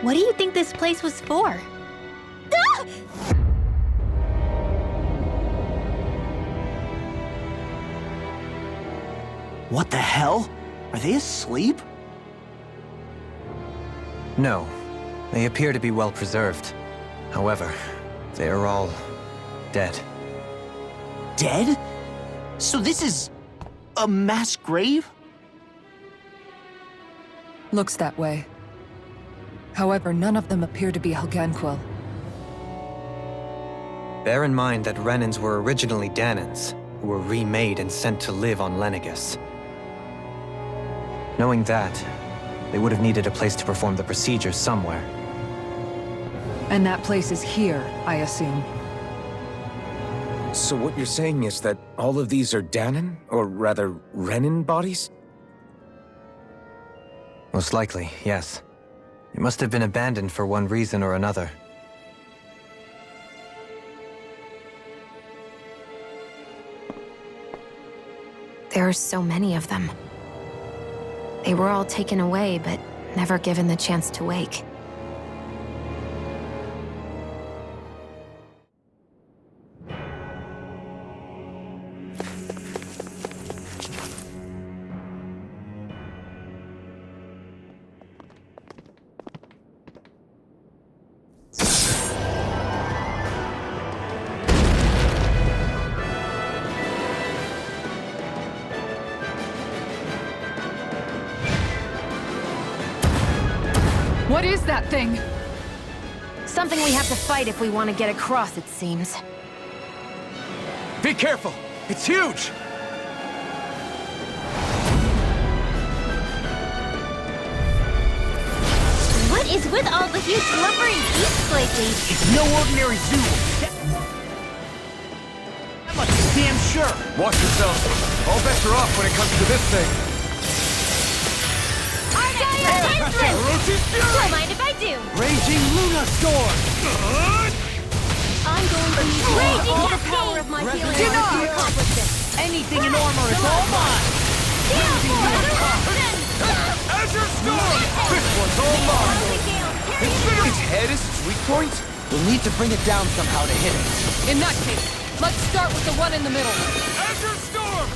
What do you think this place was for? Ah! What the hell? Are they asleep? No. They appear to be well preserved. However, they are all dead. Dead? So this is a mass grave? Looks that way. However, none of them appear to be Alganquil. Bear in mind that Renans were originally Danans, who were remade and sent to live on Lenegus. Knowing that, they would have needed a place to perform the procedure somewhere. And that place is here, I assume. So what you're saying is that all of these are Danan, or rather, Renan bodies? Most likely, yes. It must have been abandoned for one reason or another. There are so many of them. They were all taken away, but never given the chance to wake. What is that thing? Something we have to fight if we want to get across, it seems. Be careful! It's huge! What is with all the huge lumbering beasts lately? It's no ordinary zoo. That much is damn sure. Watch yourselves. All bets are off when it comes to this thing. Don't mind if I do. Raging Luna Storm. I'm going to use raging all the power of my healing to accomplish this. Anything in armor is all mine. Azure Storm! This one's all mine! Its head is its weak point? We'll need to bring it down somehow to hit it. In that case, let's start with the one in the middle. Azure Storm!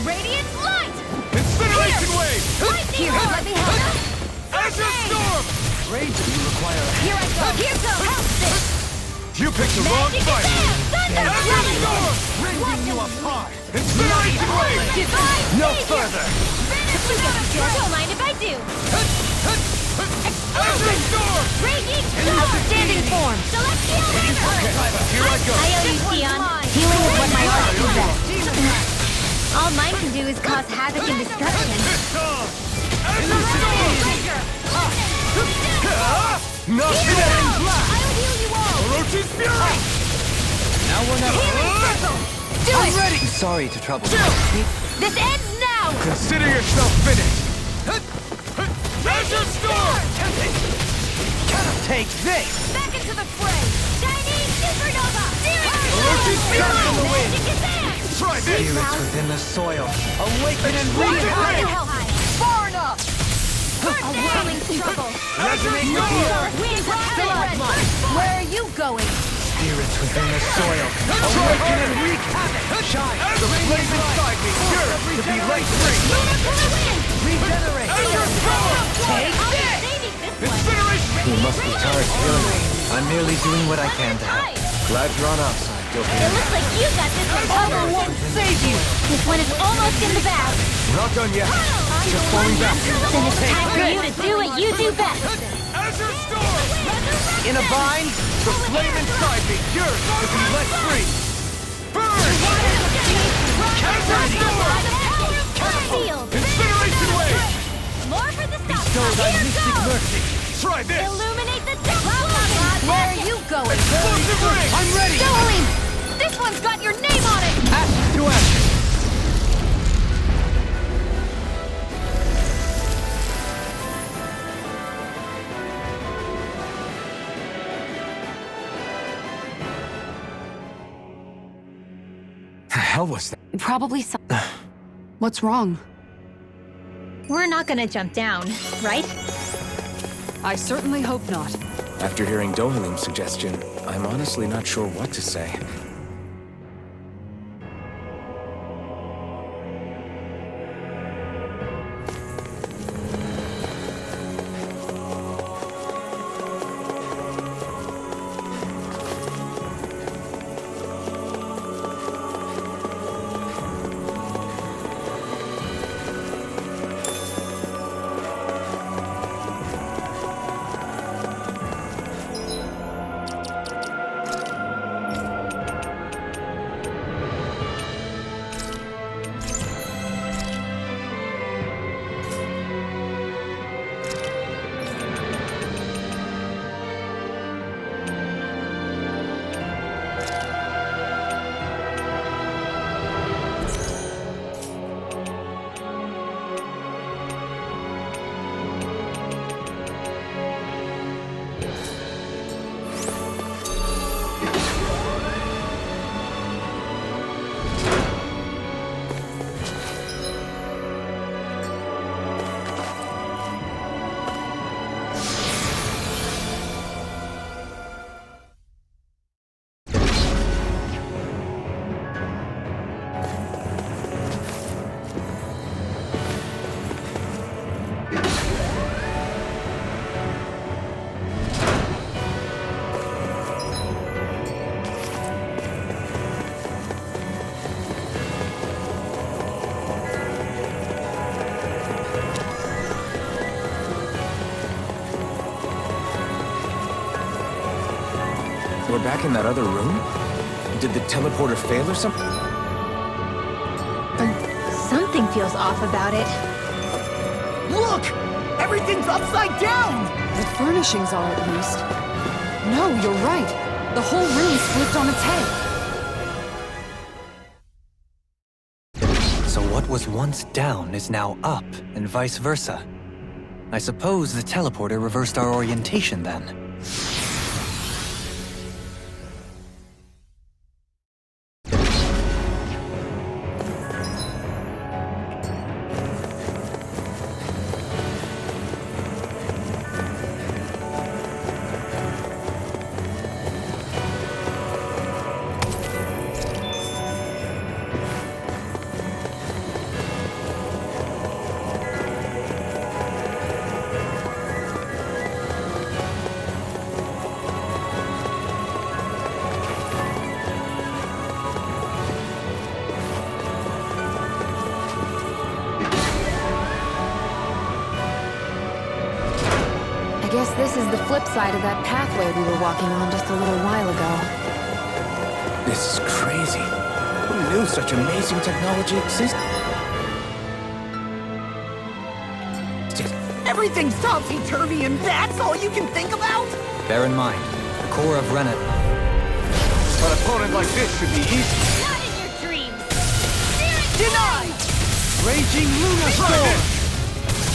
Radiant light. Incineration Wave! Lightning let me help. Azure Storm! Rage you require a Here I go. Here goes. Help this. You picked the wrong Magic fight! Thunder. Azure Storm! raising you up high. Incineration Wave! Divine No savior. further. Don't mind if I do. Azure Storm! Raging Outstanding form! Celestial River. Here I go! I owe you, Sion. Healing is what my art do best. All mine can do is cause havoc and destruction. Azure Storm! Not today! I'll heal you all. Orochi's Fury! Now we're not. Do I'm it. ready. Sorry to trouble you. This ends now. Consider yourself finished! Azure Storm! Take this. Back into the fray. Chinese supernova. Orochi's Fury on the wind! Magic advance. Try this! Spirits within the soil. Awaken and Raging revive. Hellhide. Far enough! A whirling struggle. Resonate No. with the Winds of Hellhide. Where are you going? Spirits within the soil. Awaken and wreak havoc. Shine. The flame inside me yearns to be light free! Unicorn wind. Regenerate. Azure Storm! Take this. Saving this one. Incineration! You must be tired of healing me. I'm merely doing what I can to help. Glad you're on our side, It Dopey. looks like you got this one covered. Won't save you. This one is almost in the bag. We're not done yet. Just falling back. Then it's time for you to do what you do best. Azure Storm! In a bind. The flame inside me yearns to be let free! Burn! Azure Storm! Sealed. Incineration Wave! More for the stop. Show thy Here mystic goes. mercy. Try this! Illuminate the depth. Where are you going? Explosive ring! I'm ready. Dueling. This one's got your name on it. Ashes to ashes. The hell was that? Probably some... What's wrong? We're not gonna jump down, right? I certainly hope not. After hearing Dohalim's suggestion, I'm honestly not sure what to say. We're back in that other room? Did the teleporter fail or something? Something feels off about it. Look! Everything's upside down! The furnishings are, at least. No, you're right. The whole room's flipped on its head. So what was once down is now up, and vice versa. I suppose the teleporter reversed our orientation then. I guess this is the flip side of that pathway we were walking on just a little while ago. This is crazy. Who knew such amazing technology existed? Everything's topsy-turvy and that's all you can think about? Bear in mind, the core of Rennet... An opponent like this should be easy. Not in your dreams! Denied! Raging Luna Storm!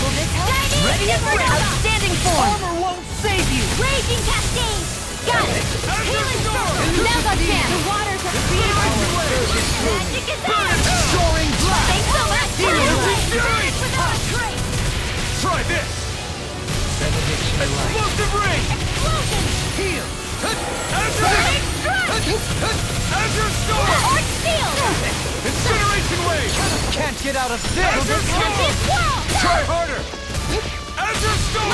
Will this help? Ready and ready! Outstanding form! Armor won't save you! Raging Cascade! Got it! Healing Storm! Now got Jam! The waters are Magic is on! Soaring Blast! Thanks so much! Fury! Without a trace! Try this! Explosive ring! Explosion! Heal! Azure! Azure Storm! Arch Field! Incineration Wave! Can't get out of this! Azure Tempest Storm! Wall! Try harder! Azure Storm!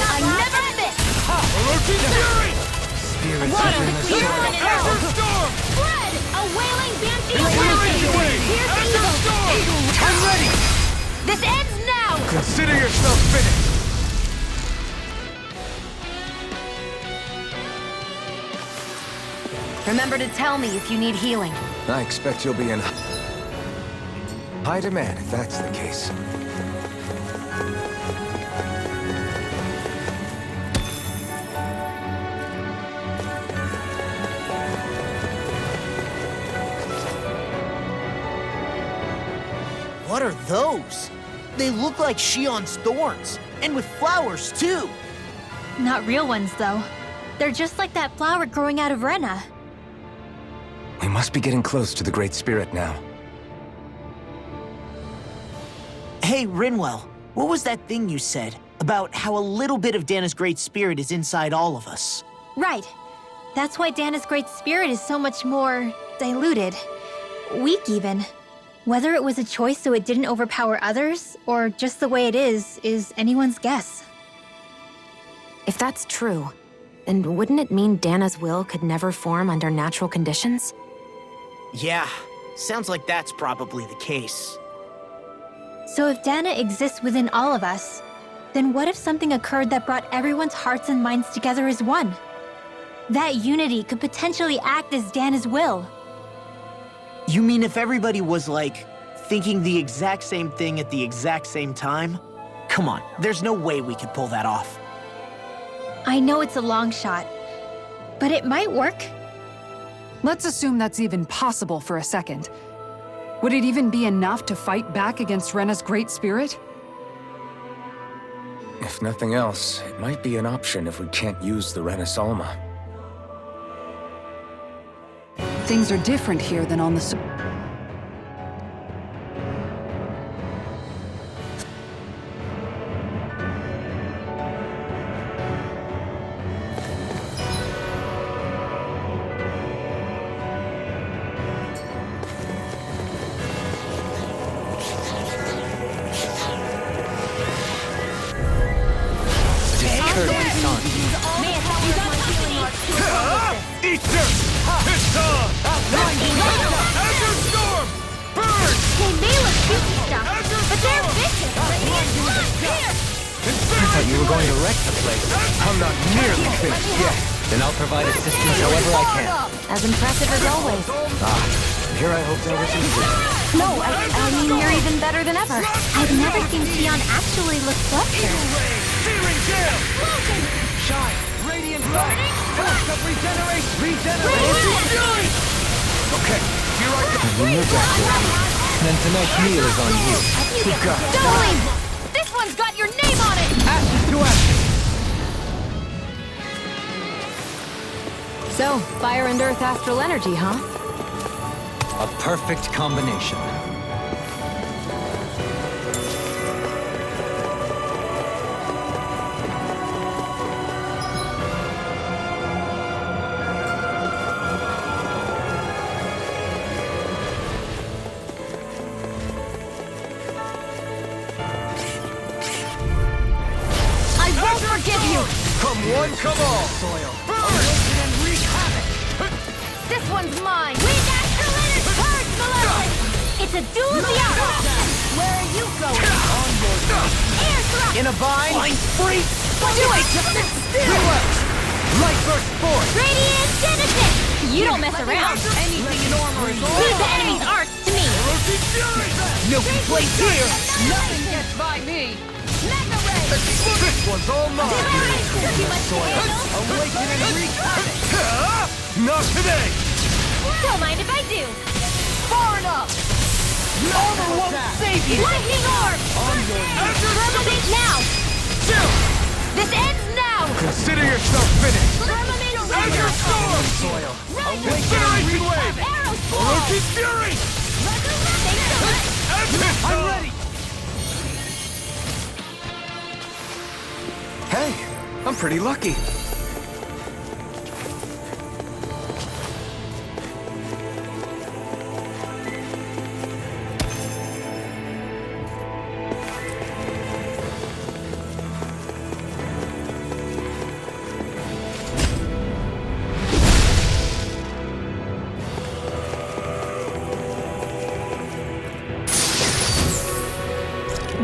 I never miss! Orochi Fury! Spirits Water within the between soul. one and Azure out! Storm! Spread! A wailing Banshee Incineration Wave! Wave! Here's the Azure evil! Storm! I'm ready! This ends now! Consider yourself finished! Remember to tell me if you need healing. I expect you'll be in high demand if that's the case. What are those? They look like Shion's thorns, and with flowers too. Not real ones, though. They're just like that flower growing out of Rena. We must be getting close to the Great Spirit now. Hey, Rinwell. What was that thing you said about how a little bit of Dana's great spirit is inside all of us? Right. That's why Dana's great spirit is so much more diluted. Weak, even. Whether it was a choice so it didn't overpower others, or just the way it is anyone's guess. If that's true, then wouldn't it mean Dana's will could never form under natural conditions? Yeah, sounds like that's probably the case. So if Dana exists within all of us, then what if something occurred that brought everyone's hearts and minds together as one? That unity could potentially act as Dana's will. You mean if everybody was, like, thinking the exact same thing at the exact same time? Come on, there's no way we could pull that off. I know it's a long shot, but it might work. Let's assume that's even possible for a second. Would it even be enough to fight back against Rena's great spirit? If nothing else, it might be an option if we can't use the Renasalma. Things are different here than on the Eat dirt! It's on! Azure Storm! Burn! They may look goofy stuff, but they're vicious. Here! I thought you were going to wreck the place. I'm not nearly finished yet. Then I'll provide assistance however I can. As impressive as always. Here I hope there was some truth. No, I mean you're even better than ever. I've never seen Sion actually look flustered. Searing Gale! Shine! Radiant Light! Force of Regeneration! Okay, here I go. You got it. Then tonight's meal is on you. Don't leave! This one's got your name on it! Ashes to ashes! So, fire and earth astral energy, huh? A perfect combination. I won't forgive you! Come one, come all! Soil. Awaken and wreak havoc! This one's mine! Wind astral energy! Purge malevolence! It's a duel of the hour! Where are you going? Air thrust! In a bind? Blind freak! Do it! Relax! Light burst forth! Radiant Genesis! You don't mess around! Anything in armor is Leave the enemy's arts to me! no complaints here! Nothing gets by me! Mega Ray! This one's all mine! Awaken and wreak havoc! Not today! Don't mind if I do! Far enough! Armor won't save you! Lightning Orb! Firmament now! This ends now! Consider yourself finished! Firmament Azure Storm! Soil! Incineration Wave! Arrow Ferocious Fury! I'm ready! Hey, I'm pretty lucky.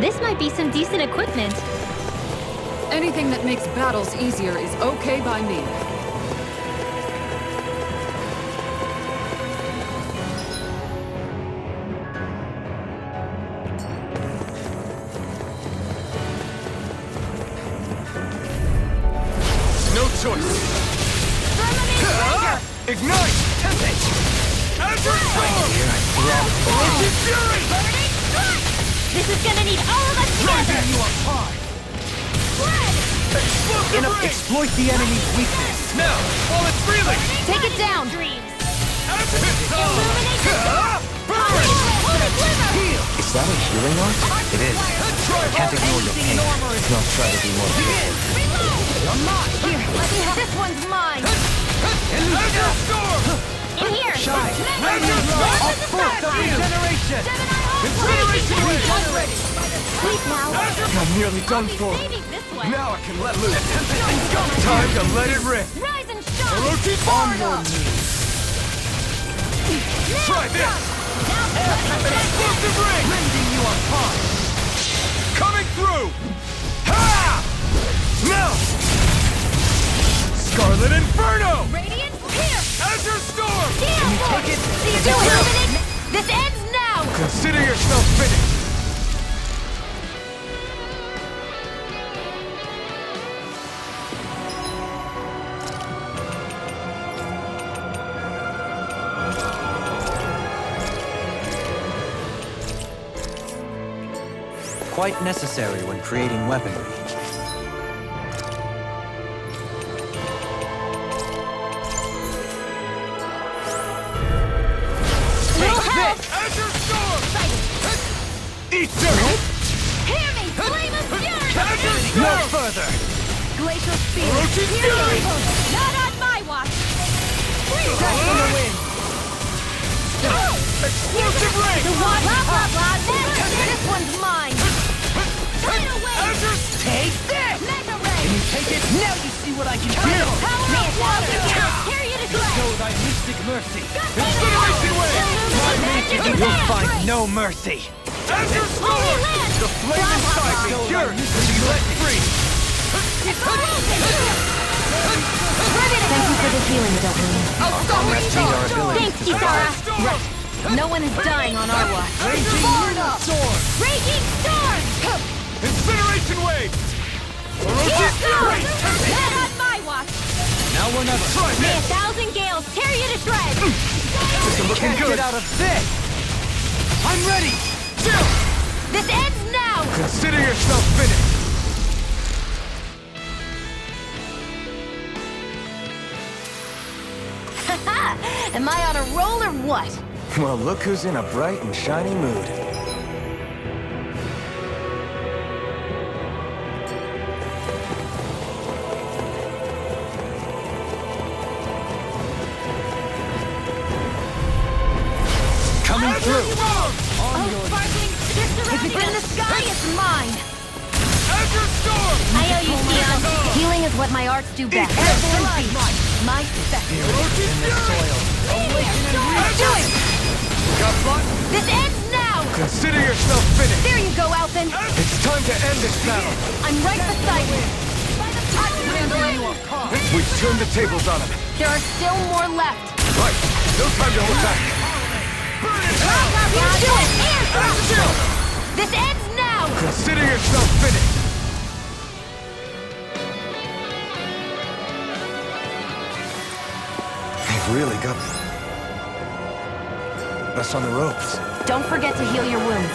This might be some decent equipment. Anything that makes battles easier is okay by me. No choice. Ignite! Tempest! Azure Storm! Ferocious Fury! This is gonna need all of us together! You are high! Explosive ring! Exploit the enemy's weakness! Now, while it's breathing! Take it down! Dreams! Illuminate the Burn! Holy Glimmer! Heal! Is that a healing art? It is. Can't ignore your pain. Now try to be more careful. This one's mine. Azure Storm! In here. Shine! Radiant Off foot of regeneration! Incineration wave! Sleep now. I'm nearly done for. Saving this one. Now I can let loose. Time to let it rip. Rise and shine. Orochi on. Try this! Explosive ring! Rending you apart! Coming through! Ha! Now! Scarlet Inferno! Radiant pierce. Azure Storm! Can you take it? See you doing it. This ends now. Consider yourself finished! Quite necessary when creating weaponry. Little help. Azure Storm! Ether! Hear me. Flame of fury. Azure Storm! No further! Glacial spear. Orochi Fury! Not on my watch. Death in the wind! Explosive ring! Blah, blah, blah. This one's mine. Azure Take this! Mega ray. Can you take it? Now you see what I can do! Power of water. Carry it as well. Show thy mystic mercy! Incineration wave! You'll find no mercy! Azure Storm! The flame inside me yearns to be let free! Thank you for the healing, Dublin. Thanks, Kisara. Storm! No one is dying on our watch. Raging Sword! Raging storm! Incineration wave! Orochi Fury! Not on my watch. Now or never! Try May this! 1,000 gales tear you to shreds. This is looking good! Get out of this! I'm ready! Chill! This ends now. Consider yourself finished! Am I on a roll or what? Well, look who's in a bright and shiny mood. Coming through! Sparkling if it's in the sky, it's mine. Azure Storm! I owe you, Theon. Healing is what my arts do best. My specialty. Orochi Fury! Do it! Got fun? This ends now. Consider yourself finished! There you go, Alphen. It's time to end this battle! I'm right beside you. We've turned the tables on him. There are still more left. Right, no time to hold back. Burn it hell! Do it! Chill! This ends now. Consider yourself finished! They've really got us on the ropes. Don't forget to heal your wounds.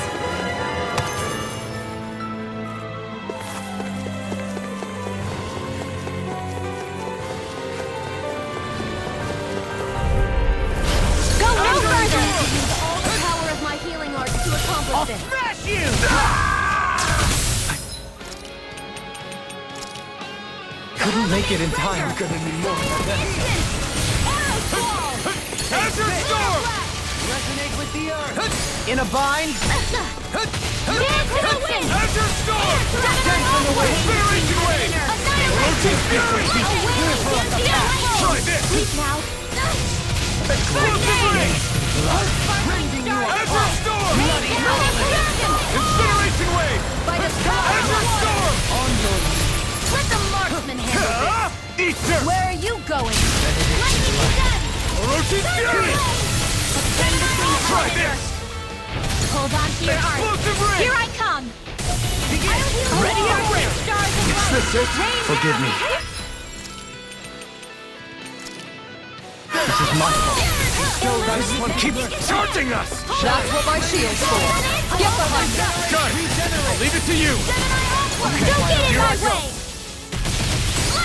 Go no further! Use all the power of my healing arts to accomplish this. Smash you! Couldn't make it in time. I'm gonna need more than this. Azure Storm! Resonate with the earth! In a bind? Dance in the wind! Azure Storm! Incineration wave! Orochi Fury! Try this! Sleep now. Explosive ring! Azure Storm! Incineration wave! By the Azure Storm! Let the marksman handle this. Ether! Where are you going? Lightning gun! Orochi Fury! Try this! Hold on to your arms. Explosive ring! Here I come. Ready and ready. Stars and lights. That's it? Rain Forgive down. me. This is my fault. This one keeps charging us! That's what my shield's for. Get behind me. Done! I'll leave it to you! Don't get in my way.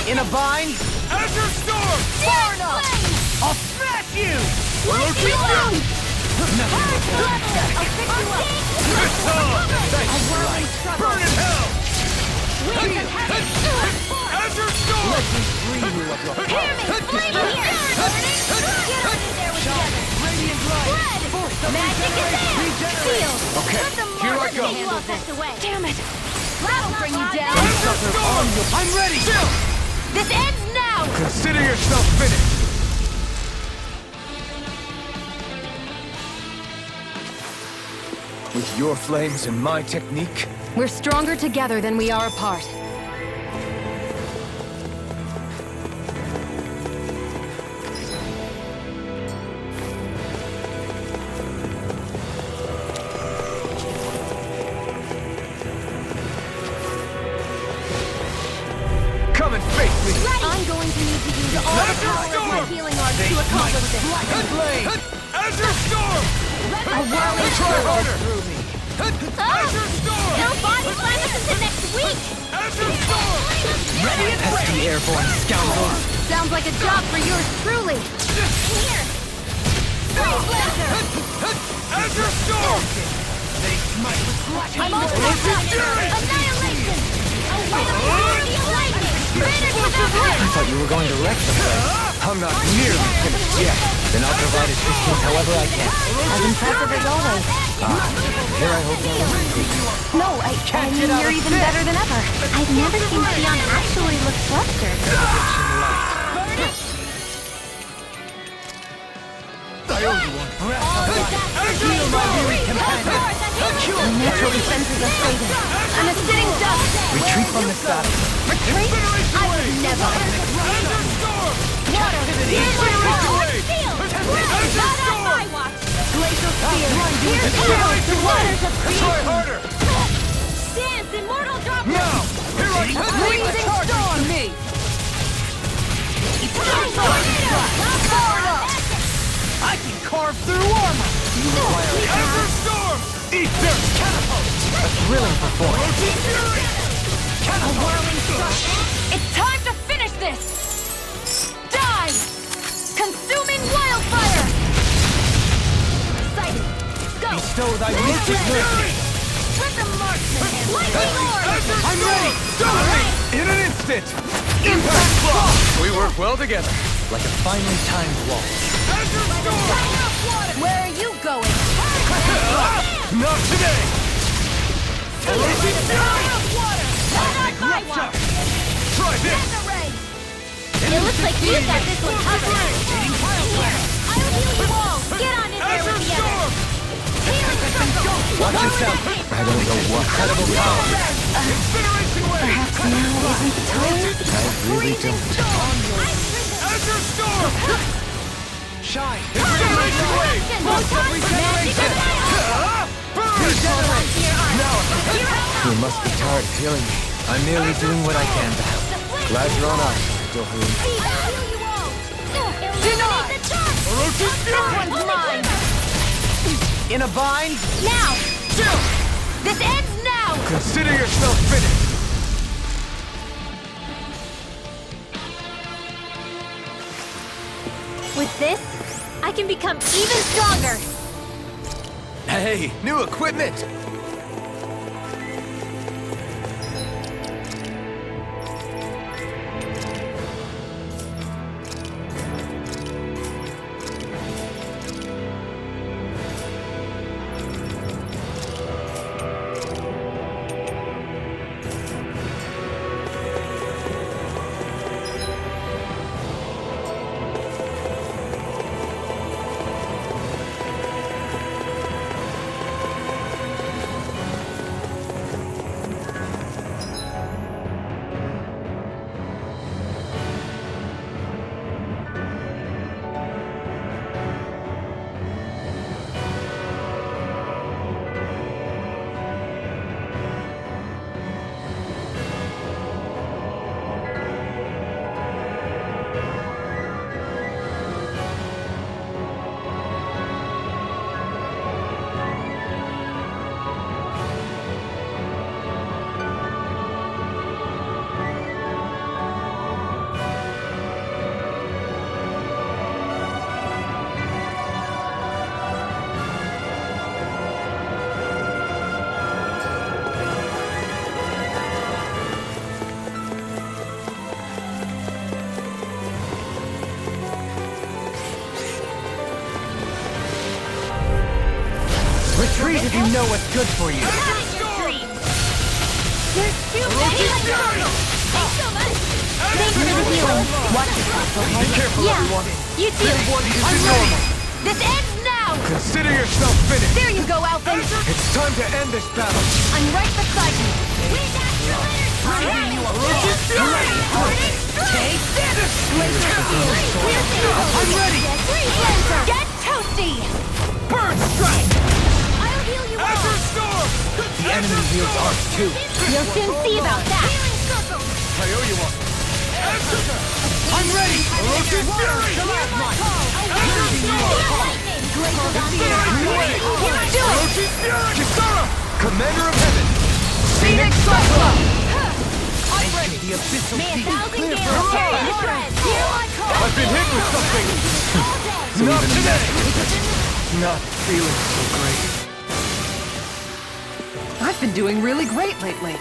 In a bind? Azure Storm! Far enough. I'll smash you! Orochi Fury! I'll fix you up. Burn in hell! Azure Storm! Let me free you of your power. Hear me! Flame here! Get on in there with together! Radiant light. Blood! Magic is there! Seal! Okay, Let the here I mark go. take you off us away! Damn it! That'll bring you down! Azure Storm! I'm ready. This ends now! Consider yourself finished! With your flames and my technique, We're stronger together than we are apart. come and face me! I'm going to need to use all the Azure power of my Storm! healing arts to accomplish this. Azure Storm! A whirling Try storm! harder! Azure Storm! No body slam us until next week! Azure Storm! Pesky airborne scoundrel! Sounds like a job for yours truly! Here! Freeze Blazer! Azure Storm! I'm all set up! Annihilation! A way of purity of lightning! Finish with a I hit! thought you were going to wreck the place. I'm not nearly finished yet. Then I'll provide assistance however I can. As impressive as always. Here I hope that will improve. No, I mean, you're even better than ever. I've never seen Sion actually look flustered. I owe you one. My natural defenses are fading. I'm a sitting duck. Retreat from this battle. Retreat? I would never. Azure Storm! Water! Here's my world! Steel! Azure Not on Storm! my watch! Glacial spear! Here's arrows to waters of Try creation! harder! Dance, immortal drop! Now! Here I come! Freezing storm! Me! I can carve through armor. Azure Storm! Eat this! Catapult! A thrilling performance. Fury! A whirling struck! It's time to finish this! Die! Consuming wildfire! Sighted! Go! Bestow thy Fury! mystic mercy. Let the marksman handle it! Lightning orb! Azure Storm! Dominate! In an instant! Impact block! We work well together. Like a finely timed waltz. Azure Storm! Where are you going? Not today! Erupting fury! Not on my watch! Try this! It looks like you got this one covered. Here, I will heal you all. Get on in there Azure with the others. Storm! Healing circle. Watch yourself. I don't know what incredible power. Incineration wave! Now isn't the time. I really don't. Azure Storm! Shine. Incineration wave! Regeneration. Burn! You must be tired of healing me. I'm merely doing what I can to help. Glad you're on our side, Dohalim. Eliminate the dark. Orochi's Fury! One's mine. In a bind? Now. This ends now. Consider yourself finished! With this, I can become even stronger. Hey, new equipment! know what's good for you. You're too big! Thanks so much! Thanks for the healing. Watch yourself, okay? Be careful, Yeah, everyone. you too. This one I'm isn't ready. normal. This ends now! Consider yourself finished. There you go, Alvin! It's time to end this battle. I'm right beside you. We got you later! Take this! I'm ready! Get toasty! Bird strike! I'll heal you all! Azure Storm! The enemy wields arcs too. You'll soon see about that! I owe you one. I'm ready! Ferocious Fury! Azure Storm! Ferocious Fury! Kisara! Commander of Heaven! Phoenix Cyclone! I'm ready. The abyssal deep. Thousand gales tear you to shreds! Here I come! I've been hit with something! Not today! Not feeling so great. I've been doing really great lately.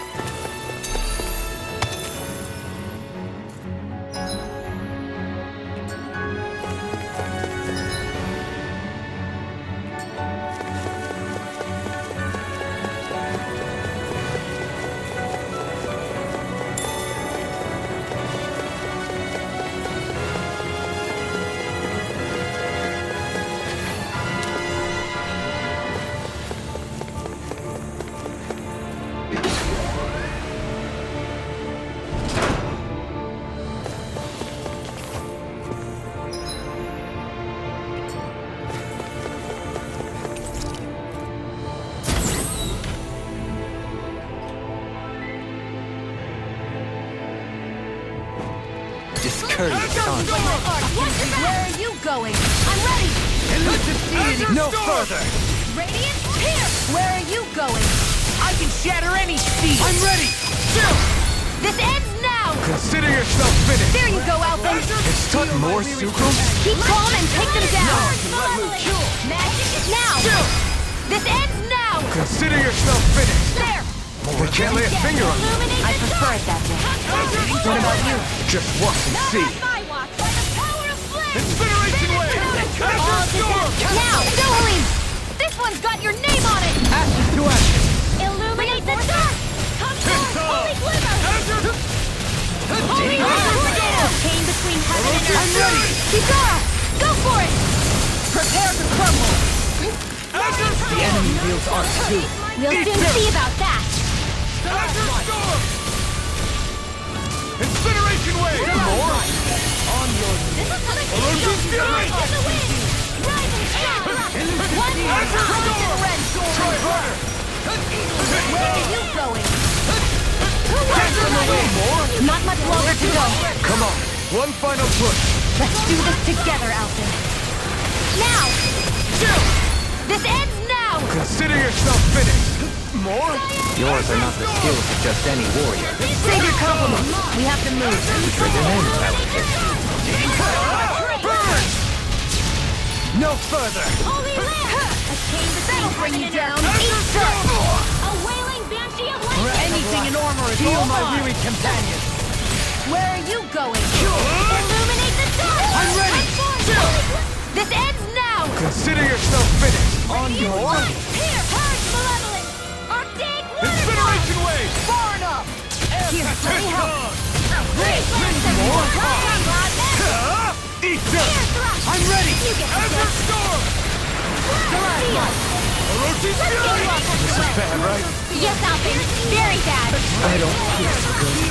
Discourteous son. Where are you going? I'm ready! No further. Radiant Pierce! Where are you going? I can shatter any steel! I'm ready! This ends now! Consider yourself finished! There you go, Alvin! It's time more sucrose? Keep calm and take them down! Magic is now! This ends now! Consider yourself finished! There! We can't lay a finger on you. I prefer it that way. What about you? Just watch and see. Incineration Wave! Azure Storm! Now, Zohalim! This one's got your name on it! Ashes to ashes. Illuminate the dark! Come forth, holy glimmer! Holy tornado! Chain between heaven and earth! I'm ready! Kisara! Go for it! Prepare to crumble! The enemy wields arcs too. We'll soon see about that! Azure Storm! Incineration Wave! More? Ferocious Fury! Azure Storm! Try harder! Where are you going? Get in the way! More? Not much longer to go. Come on, one final push. Let's do this together, Alvin. Now! This ends now! Consider yourself finished. More? Yours are not the skills of just any warrior. Save your compliments. We have to move. Trigger ends, I would guess. Burn! No further. Holy Lamb! A chain that'll bring you down. Eat dirt! A wailing banshee of lightning! Anything in armor is all my weary companions. Where are you going? Illuminate the dark! I'm ready. This ends now! Consider yourself finished. On your Here, purge malevolence! Arctic Incineration Wave! Far enough! Here, let me help! Eat dirt! I'm ready! Azure Storm! Ferocious Fury! This is bad, right? Yes, Alvin. Very bad. I don't feel so good.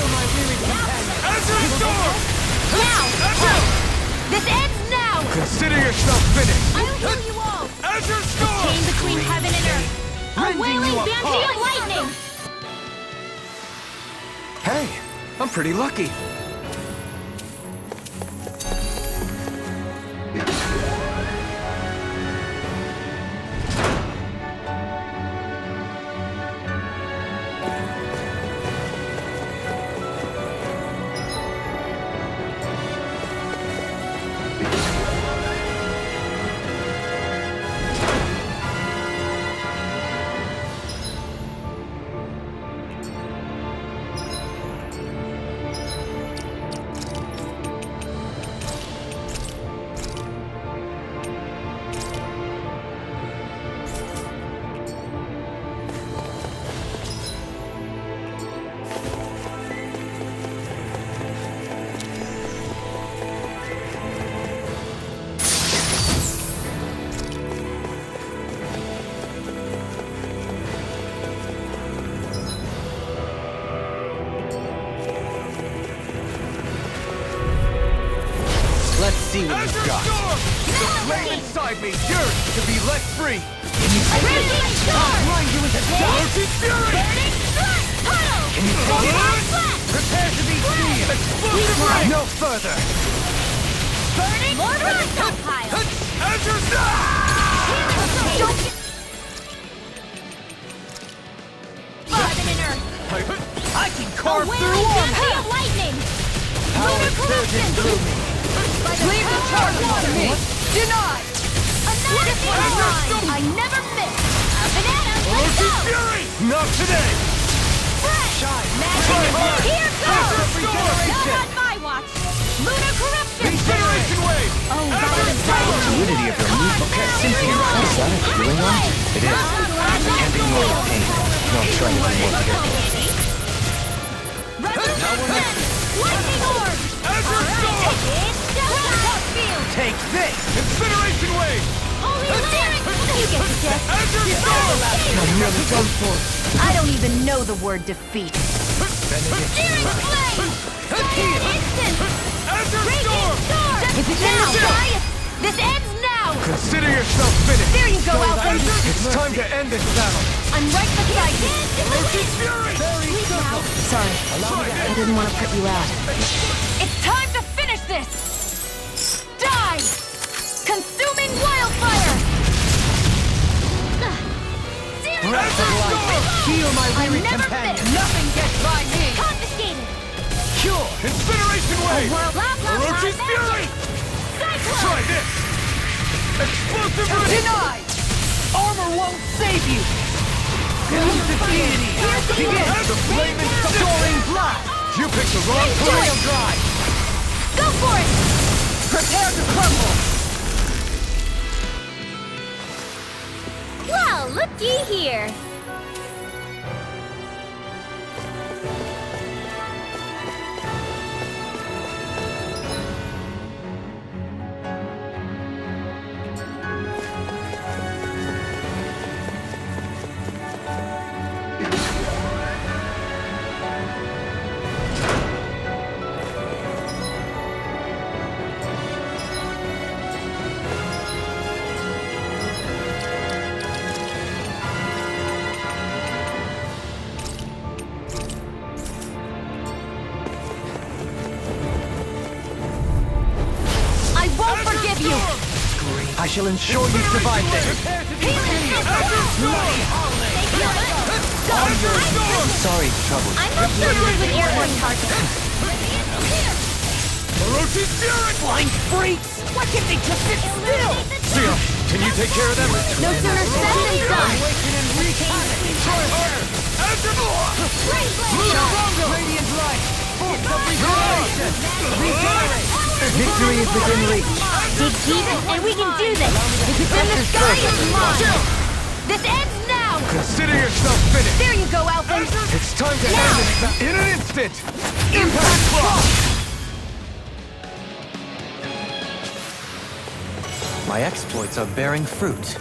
Azure Storm! Now! Azure! This ends now! Consider yourself finished. I'll heal you all! Azure Storm! Chain between heaven and earth! A wailing banshee of lightning! Hey, I'm pretty lucky. see what you've got. The flame inside me yearns to be let free. Raging storm! Grind you into dust. Roach's fury! Burning strike! Puddle! Can you take it? Flash! Prepare to be seen. Explosive ray. No further. Burning more projectile! Azure Don't you... Heaven and earth! I can carve A through wailing armor. density of lightning! Lunar corruption! Leave the charges to me! Denied! I never miss! Banana, let's Roach's go! fury! Not today. Fresh! Shine. Here goes! Regeneration. Not on my watch! Lunar corruption! Regeneration wave. Oh, violent fire! Fluidity of your movement simply is that a healing art? It is. I can't ignore the pain. I'll try to be more careful. Revolution! Lightning orb! Azure storm. It's Delta field! Take this. Incineration wave. Holy lyric! You get the gist. Azure storm. I'm nearly done for. I don't even know the word defeat. Searing flame! Giant instant! Azure Raging storm. storm! If it's now, Goliath! This ends now! Consider yourself finished. There you go, Alpha! It's time to end this battle. I'm right beside you! Roach's fury. Please now! Sorry, I didn't want to put you out. It's time to finish this! Die! Consuming wildfire! Breath of life. Heal my I weary never companion. miss! Nothing gets by me! Confiscated! Cure. Incineration wave. Blah, blah, blah, Roach's blah, fury. Cyclone! Try this. Explosive ray. Denied! Armor won't save you. Use the deity. Begin the flaming soaring blast. You picked the wrong time. Drive. Go for it! Prepare to crumble. Well, looky here. I shall ensure you survive this. Sorry to trouble you. I'm not sure it was an airborne target. Orochi's spirit! Blind freaks! Why can't they just sit still? Zero, can you take care of them? No sooner said than done. Try harder! Radiant light! Force of regeneration! Regenerate! Victory is within reach. Dig deep, and we can do this. If it's in the sky, it's mine. This ends now. Consider yourself finished! There you go, Alpha. It's time to end this in an instant! Impact clock! My exploits are bearing fruit.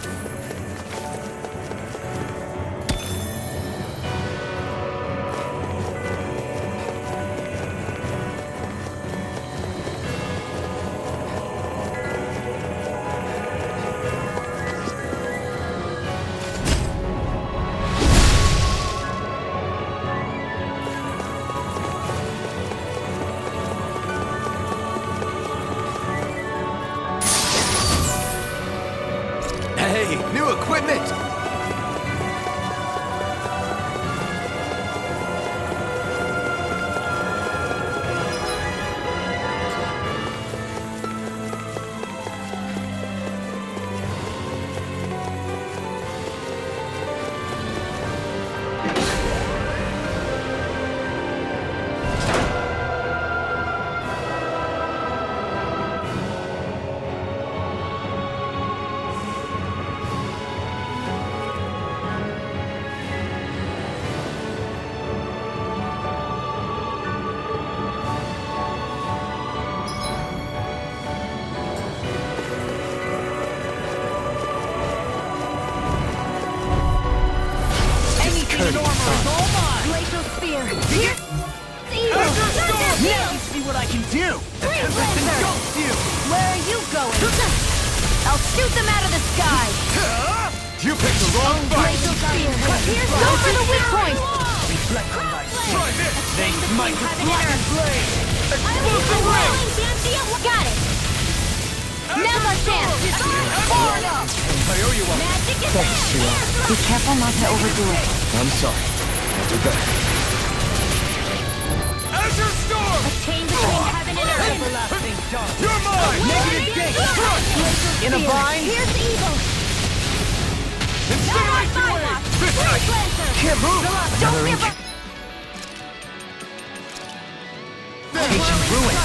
Hey, new equipment! evil! Now you see what I can do! Engulfs you! Where are you going? I'll shoot them out of the sky! You picked the wrong fight! Go for the weak point! Try this! They might have black blade! Explosive ring! Got it! Now's our chance! Far enough! I owe you one. Magic is Be careful not to overdo it. I'm sorry. I'll do better. Azure Storm! chain between heaven and earth! Everlasting dark! You're mine! Negative gate! In a bind? Here's evil! Incineration wave! This night! Can't move! Another inch. Ancient ruin!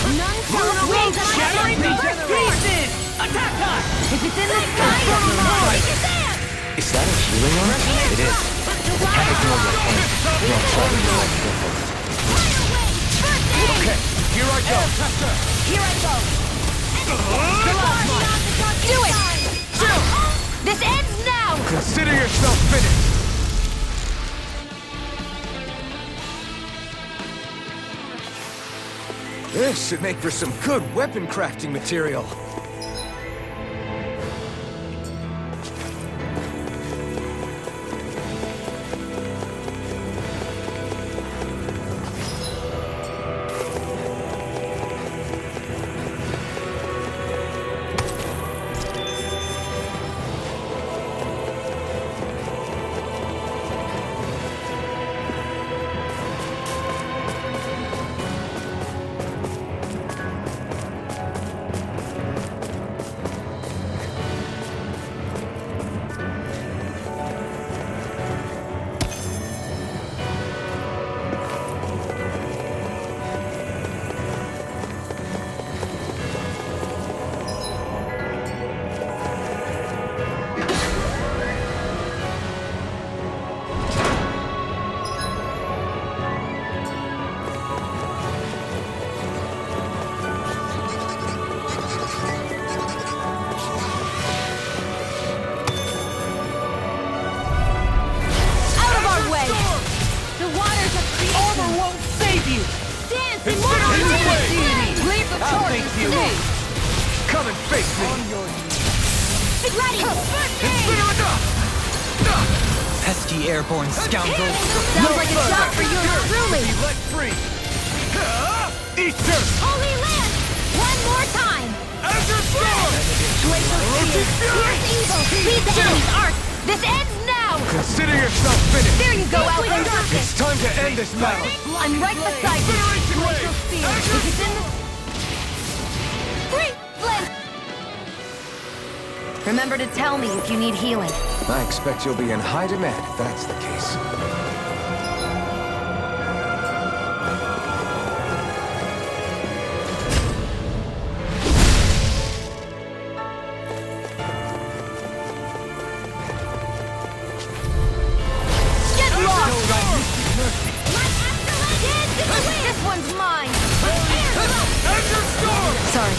None shall wings Shattering the pieces! Attack time! If it's in the sky, take it there! Is that a healing arm? It is. Can't ignore your pain. You'll try to your life carefully. Okay, here I go! Here I go! Do it! This ends now! Consider yourself finished! This should make for some good weapon crafting material. Come and face me! Ready! Pesky airborne scoundrels! Sounds like a job for you truly! Be let free! Easter! Holy Land! One more time! Azure Storm! Here's evil! Lead the enemy's arc! This ends now! Consider yourself finished! There you go, Outlander! It's time to end this battle! I'm right beside you! Incineration wave! If it's in the... Great Flint! Remember to tell me if you need healing. I expect you'll be in high demand if that's the case. Get lost! This one's mine! Azure Storm! Sorry.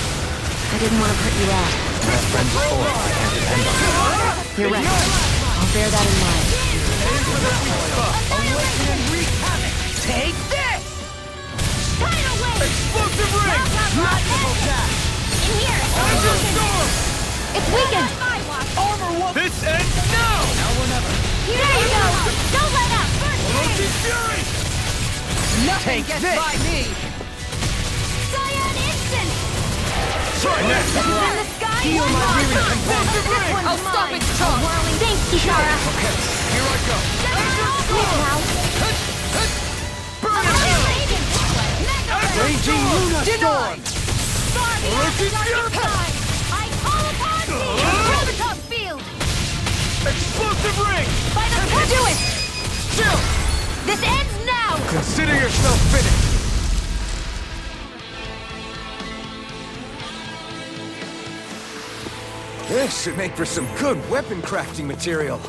I didn't want to put you out. My friends before, I can't depend on. You're right. I'll bear that in mind. Take this! Tidal wave! Explosive ring! Merciful death! In here! Azure Storm! It's weakened! Armor won't... This ends now! Now or never. There you go! Don't let up! Orochi Fury! Take this! Cyan Instant! Try this! In the sky! Heal my weary Explosive ring! I'll stop its charge! Thanks, Kishara! Okay, here I go! Now! Burn it out! Raging Luna Storm! Orochi Fury! I call upon thee! Prototype field! Explosive ring! By the do it! Chill! This ends now! Consider yourself finished! This should make for some good weapon crafting material.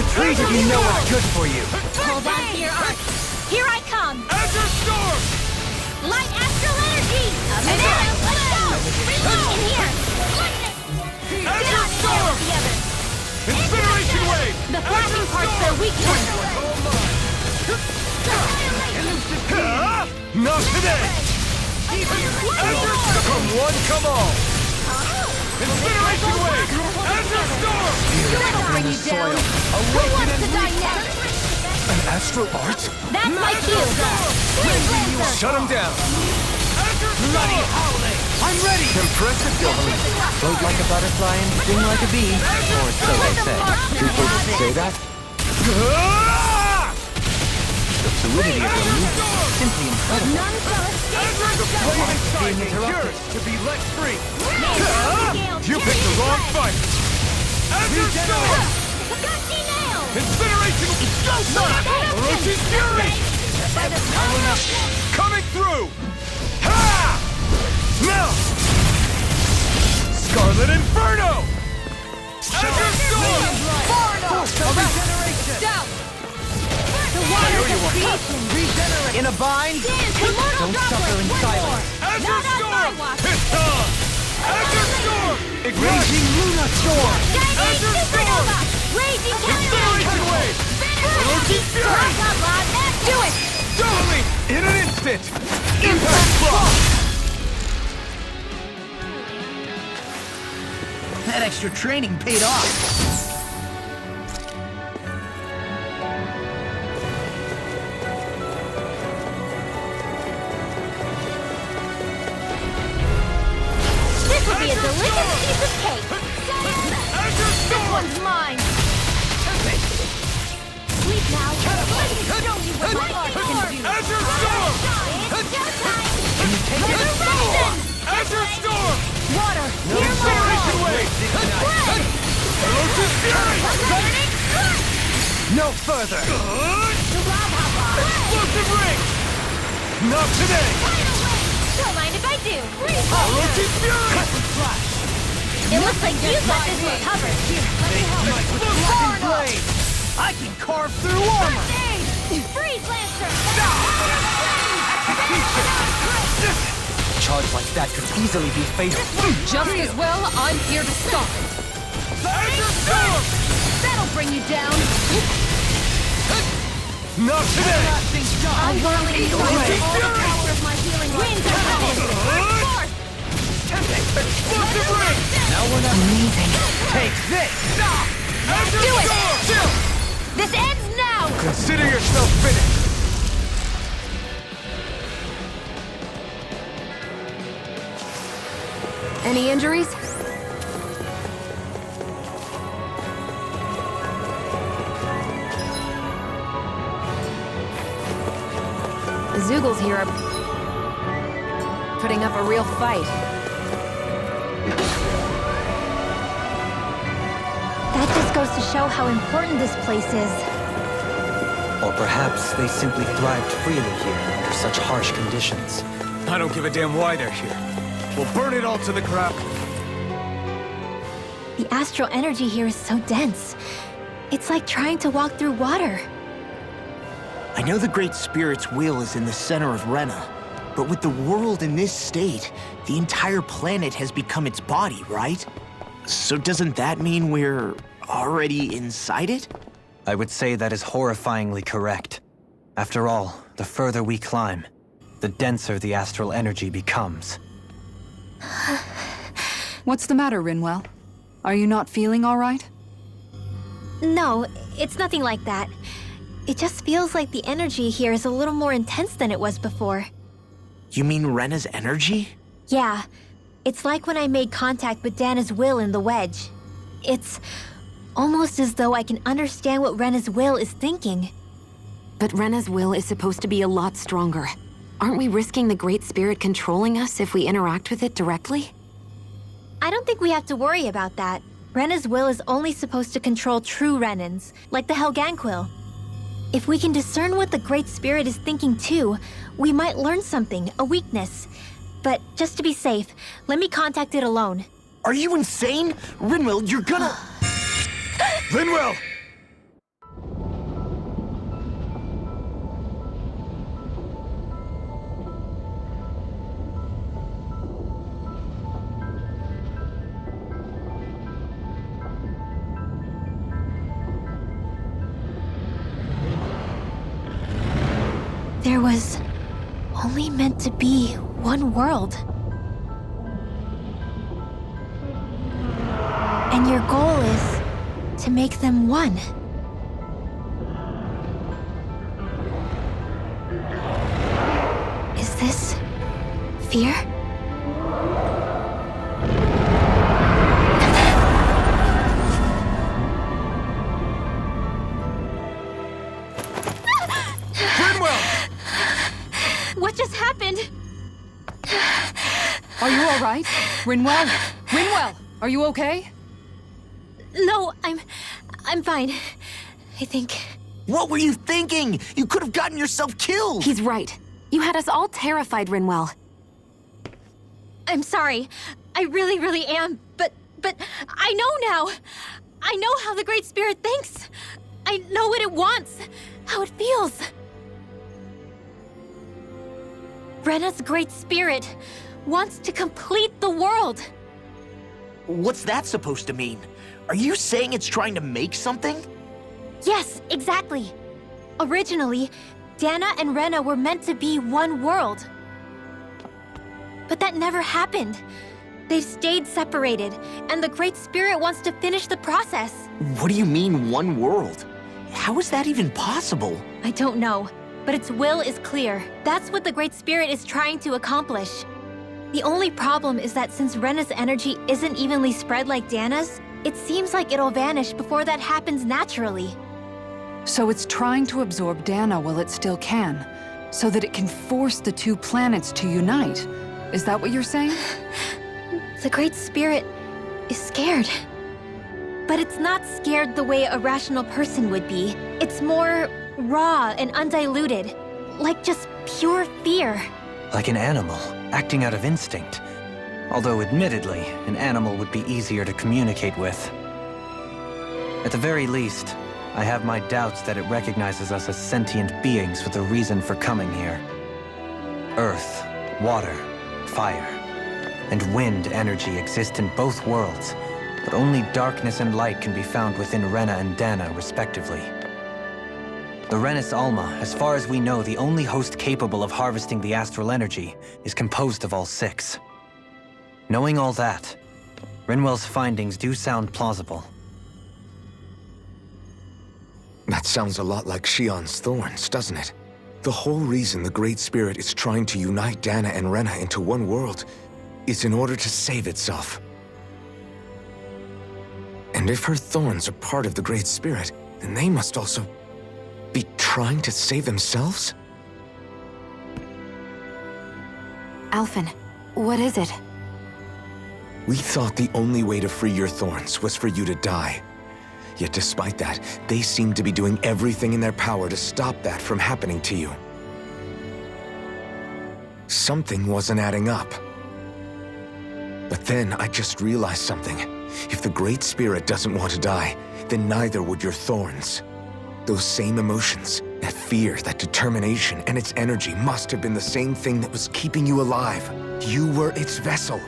retreat if you know what's good for you. Hold on to your arc. Here I come. Azure Storm! Light astral energy. Let's go. Reload in here. Azure Storm! The others. Incineration Wave! The flashing parts are weak points. Not today! Come one, come all! Incineration Wave! Azure Storm! That'll bring you down. Who wants to die next? An astral art? That's my cue. Please, Lancer. Shut him down! Bloody howling! I'm ready! Impressive government. Float like a butterfly and sting like a bee. Or so they say. People say that? The fluidity of your movement is simply incredible. None shall escape my Flaming judgment. Side may cure to be let free! You picked the wrong fight! Azure Storm! Gusty nail. Incineration! Orochi's Fury! Coming through! Ha! Now! Scarlet Inferno! Azure Storm! Force of regeneration! The water of creation. In a bind? Don't suffer in silence. Azure Not on my Storm! watch. It's on! Azure Storm! Raging Luna Storm! Shining Azure supernova. Raging Incineration cascade. Wave! Orochi's Fury! Do it. Doubling in an instant! Impact Block! That extra training paid off. This will be a delicious piece of cake. Azure This Storm! one's mine. Sleep now. Let me show you what my art can do. Azure Storm! It's showtime. Storm! Azure Storm! Water, hear my Incineration roar. Wave! Spread. Orochi's Fury! Burning crush. No further! Explosive Ring! Not today! Don't mind if I do. Orochi's Fury! It looks like you got this one covered. Explosive Blade! I can carve through armor! Freeze, Lancer. A charge like that could easily be fatal. Just as well, I'm here to stop it. Azure Storm! That'll bring you down. Not today! I'll whirling away Orochi's all the Fury! power of my healing winds are coming. Force. Explosive Ring! Now we're not leaving. Take this! Azure Do it! Storm! This ends now. Consider yourself finished! Any injuries? The Zoogles here are putting up a real fight. That just goes to show how important this place is. Or perhaps they simply thrived freely here under such harsh conditions. I don't give a damn why they're here. We'll burn it all to the ground. The astral energy here is so dense. It's like trying to walk through water. I know the Great Spirit's will is in the center of Rena, but with the world in this state, the entire planet has become its body, right? So doesn't that mean we're already inside it? I would say that is horrifyingly correct. After all, the further we climb, the denser the astral energy becomes. What's the matter, Rinwell? Are you not feeling all right? No, it's nothing like that. It just feels like the energy here is a little more intense than it was before. You mean Rena's energy? Yeah, it's like when I made contact with Dana's will in the wedge. It's almost as though I can understand what Rena's will is thinking. But Rena's will is supposed to be a lot stronger. Aren't we risking the Great Spirit controlling us if we interact with it directly? I don't think we have to worry about that. Rena's will is only supposed to control true Renans, like the Helganquil. If we can discern what the Great Spirit is thinking too, we might learn something, a weakness. But just to be safe, let me contact it alone. Are you insane? Rinwell, you're gonna... Linwell! there was only meant to be one world. And your goal is to make them one. Is this fear? What just happened? Are you all right? Rinwell? Rinwell, are you okay? No, I'm fine. I think. What were you thinking? You could have gotten yourself killed! He's right. You had us all terrified, Rinwell. I'm sorry. I really am. But I know now. I know how the Great Spirit thinks. I know what it wants, how it feels. Rena's Great Spirit wants to complete the world. What's that supposed to mean? Are you saying it's trying to make something? Yes, exactly. Originally, Dana and Rena were meant to be one world. But that never happened. They've stayed separated, and the Great Spirit wants to finish the process. What do you mean, one world? How is that even possible? I don't know, but its will is clear. That's what the Great Spirit is trying to accomplish. The only problem is that since Rena's energy isn't evenly spread like Dana's, it seems like it'll vanish before that happens naturally. So it's trying to absorb Dana while it still can, so that it can force the two planets to unite. Is that what you're saying? The Great Spirit is scared. But it's not scared the way a rational person would be. It's more raw and undiluted, like just pure fear. Like an animal, acting out of instinct. Although admittedly, an animal would be easier to communicate with. At the very least, I have my doubts that it recognizes us as sentient beings with a reason for coming here. Earth, water, fire, and wind energy exist in both worlds, but only darkness and light can be found within Rena and Dana, respectively. The Renis Alma, as far as we know, the only host capable of harvesting the astral energy, is composed of all six. Knowing all that, Rinwell's findings do sound plausible. That sounds a lot like Shion's thorns, doesn't it? The whole reason the Great Spirit is trying to unite Dana and Rena into one world is in order to save itself. And if her thorns are part of the Great Spirit, then they must also be trying to save themselves? Alphen, what is it? We thought the only way to free your thorns was for you to die. Yet despite that, they seem to be doing everything in their power to stop that from happening to you. Something wasn't adding up. But then I just realized something. If the Great Spirit doesn't want to die, then neither would your thorns. Those same emotions, that fear, that determination, and its energy must have been the same thing that was keeping you alive. You were its vessel.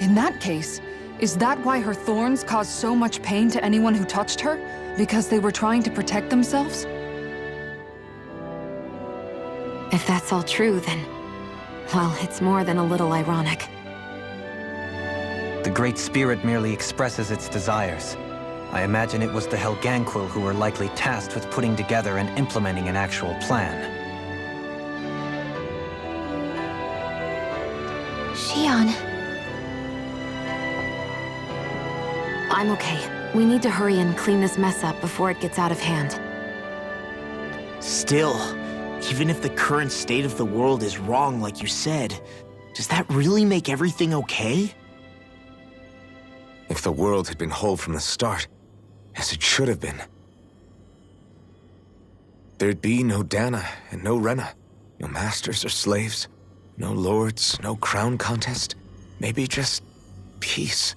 In that case, is that why her thorns caused so much pain to anyone who touched her? Because they were trying to protect themselves? If that's all true, then... well, it's more than a little ironic. The Great Spirit merely expresses its desires. I imagine it was the Helganquil who were likely tasked with putting together and implementing an actual plan. Shion. I'm okay. We need to hurry and clean this mess up before it gets out of hand. Still, even if the current state of the world is wrong like you said, does that really make everything okay? If the world had been whole from the start, as it should have been, there'd be no Dana and no Rena, no masters or slaves, no lords, no crown contest, maybe just peace.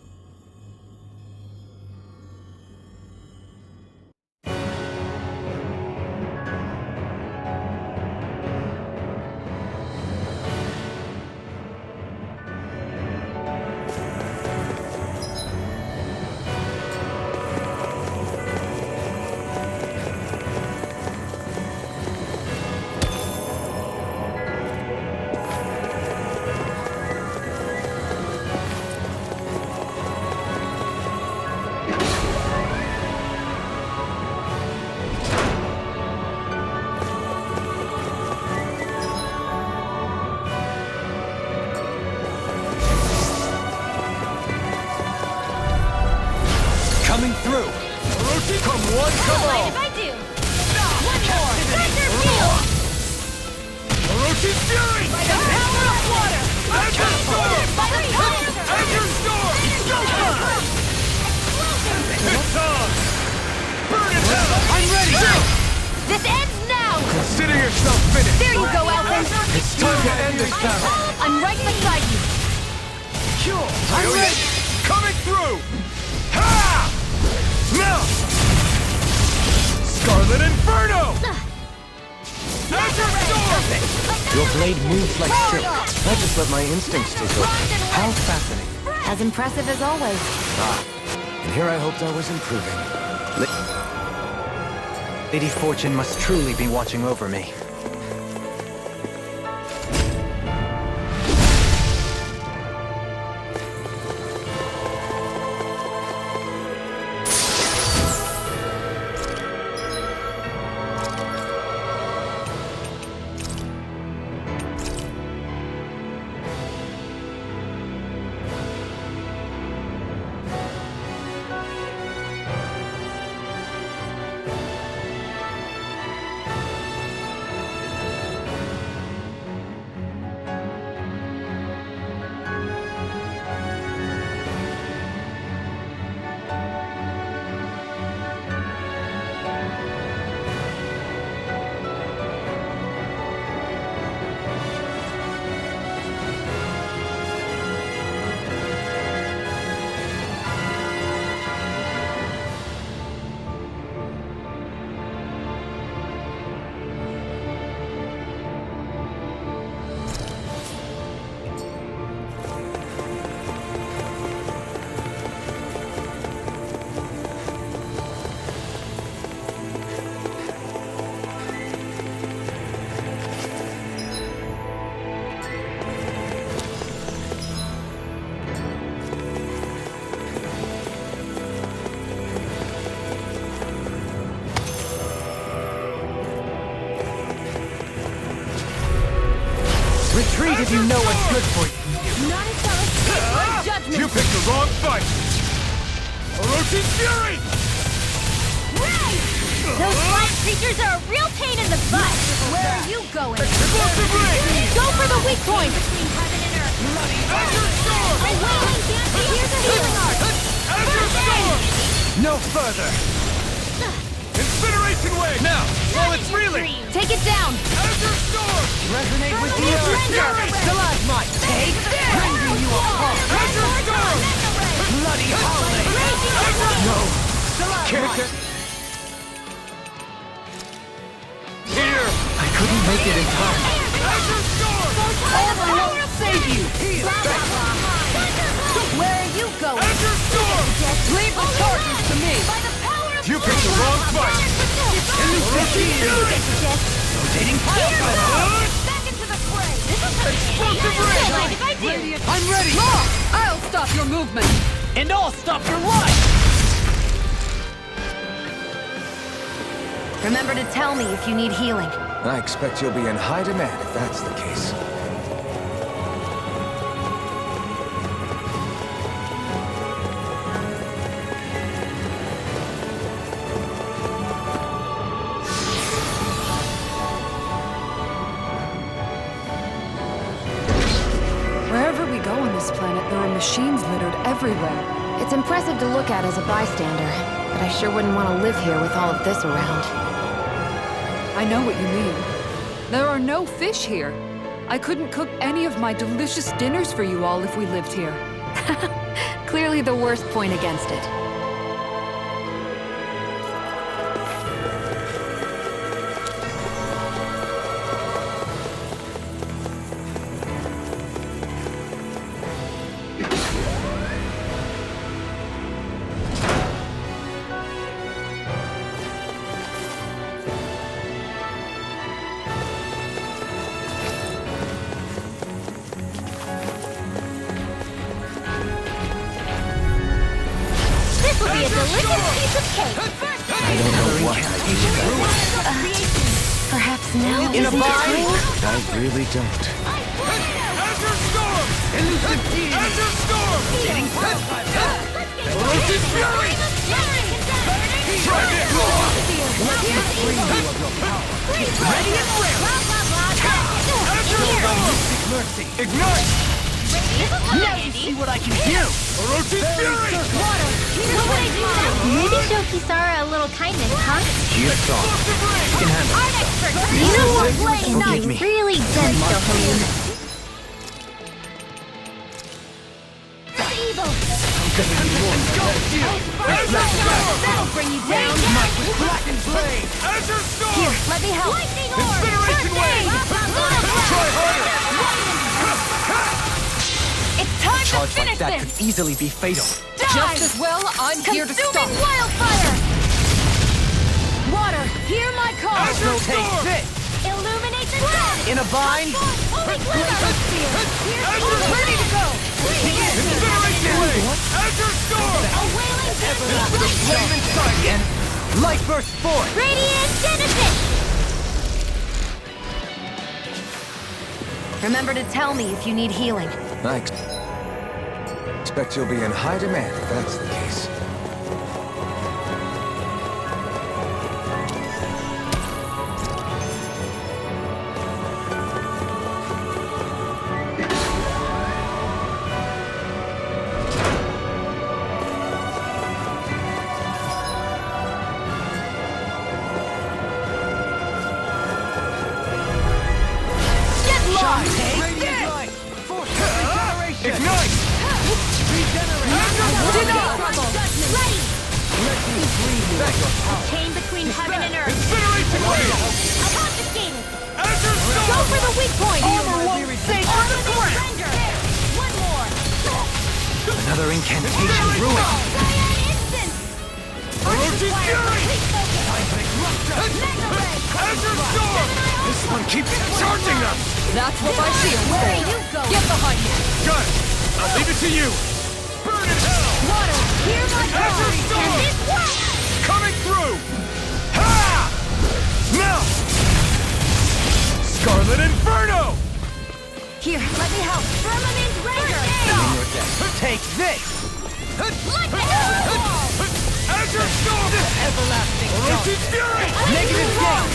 coming through. Come one, come all! If I do. One more. Thunder field. Orochi's Fury! By the power of water. Azure Storm! By the power of Azure Storm! It's on! Burn in hell! I'm ready! This ends now. Consider yourself finished! There you go, Elton. It's time to end this battle! I'm right beside you. I'm ready! Coming through! Ha! Now! Scarlet Inferno! Azure Storm! Your blade moves like silk. I just let my instincts take over. How fascinating. As impressive as always. And here I hoped I was improving. Lady Fortune must truly be watching over me. Retreat if you know what's good for you. None shall escape my judgment. You picked the wrong fight! Orochi's Fury! Right! Those slime creatures are a real pain in the butt. Where are you going? Explosive Ring! Go for the weak point. Between heaven and earth. Azure Storm! A wailing dance. Here's a healing art. Azure Storm! No further. Incineration Wave! Now, while it's reeling! Take it down. Azure Storm! Resonate with the earth. Surrender. Stalagmite. Take this. Render you apart. Azure Storm! Bloody howling. No. Stalagmite. Here! I couldn't make it in time. Azure Storm! All will save you. Where are you going? Azure Storm! Leave the charges to me. By the power of You picked the wrong fight! Orochi's Fury. Rotating fire. Back into the fray. This is Explosive Ring! mind if I do. I'm ready. I'll stop your movement. And I'll stop your life. Remember to tell me if you need healing. I expect you'll be in high demand if that's the case. Wherever we go on this planet, there are machines littered everywhere. It's impressive to look at as a bystander, but I sure wouldn't want to live here with all of this around. I know what you mean. There are no fish here. I couldn't cook any of my delicious dinners for you all if we lived here. Clearly the worst point against it. This will be a delicious piece of cake. I don't know what I do with that. Perhaps now In a isn't the bind. time? I really don't. Azure Storm! Elusive Gene! Azure Storm! Orochi's Fury! Try this! Ready and ready! Azure Storm! Mercy! Ignite! Now you see what I can do! Orochi's Fury! Maybe show Kisara a little kindness, huh? She's strong. She can handle it. You know what? Forgive me. Really good, Shohun. That'll bring you down. Blackened blade! Azure Storm! Here, let me help. Incineration Wave! Try harder! It's time Charge to finish like that this. could easily be fatal. Just as well, I'm here to stop. Consuming wildfire. Water, hear my call! Azure Take Storm! this! Illuminate the sun. In a bind? Azure Ready to go. Incineration Wave! Azure Storm! A wailing Flame and sight and light burst forth! Radiant Genesis. Remember to tell me if you need healing. I expect you'll be in high demand if that's the case. Ignite! Chain between heaven and earth. Incineration Wave! Confiscated. Azure Storm! Go for the weak point. Armor won't save for the ground! Surrender. One more. Another incantation ruined! Cyan instance. Orochi's Fury! Mega ray. Azure Storm! This one keeps charging us! That's what my shield Where are says. you going? Get behind me! Got it! I'll leave it to you! Burn in hell! Water. Hear my call. Azure And Storm! this way. Coming through! Ha! Now! Scarlet Inferno! Here, let me help. Firmament Render. In your death. Take this! Like the hell. Azure Storm! Everlasting Orochi's Fury! Negative gate!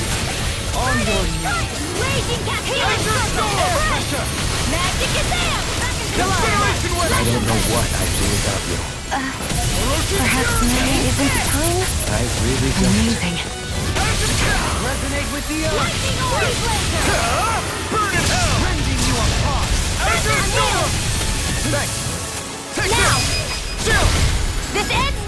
On your knees! Raging cat. Azure Storm! Magic is there. Incineration Wave! I don't know what I'd do without you. Orochi's Perhaps Fury! now isn't the time? I really don't. Amazing. Resonate with the earth! Lightning Wave Laser. Burn in hell! Rending you apart! Azure Storm! Thanks! Take Now. this! Chill! This ends